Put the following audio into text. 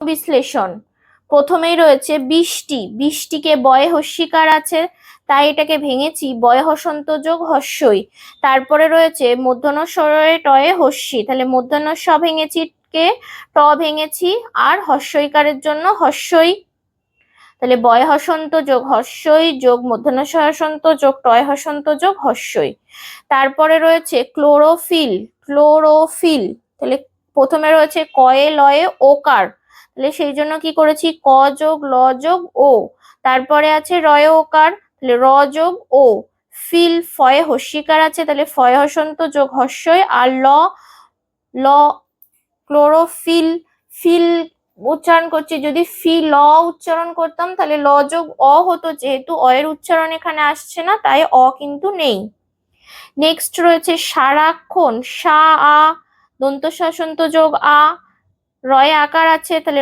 বিশ্লেষণ। প্রথমেই রয়েছে বৃষ্টি, বৃষ্টিকে বয়ে হস্যিকার আছে, তাই এটাকে ভেঙেছি বয়ে হসন্ত যোগ হস্যই। তারপরে রয়েছে মূর্ধন্য স্বরে টয়ে হস্যি, তাহলে মূর্ধন্য স ভেঙেছি কে, ট ভেঙেছি, আর হস্যইকারের জন্য হস্যই, তাহলে বয় হসন্ত যোগ হস্যই যোগ মূর্ধন্য ষ হসন্ত যোগ টয় হসন্ত যোগ হস্যই। তারপরে রয়েছে ক্লোরোফিল, ক্লোরোফিল, তাহলে প্রথমে রয়েছে কয়ে লয়ে ওকার, তাহলে সেই জন্য কি করেছি ক যোগ ল যোগ ও, তারপরে আছে রয়ে ওকার, তাহলে র যোগ ও, ফিল ফয়ে হস্যিকার আছে, তাহলে ফয় হসন্ত যোগ হস্যই, আর ল, ল, ক্লোরোফিল, ফিল উচ্চারণ করছি, যদি ফি ল উচ্চারণ করতাম তাহলে ল যোগ অ হতো, যেহেতু অ এর উচ্চারণ এখানে আসছে না তাই অ কিন্তু নেই। নেক্সট রয়েছে সারাক্ষণ, সা আ দন্ত স যোগ আ, রয়ে আকার আছে, তাহলে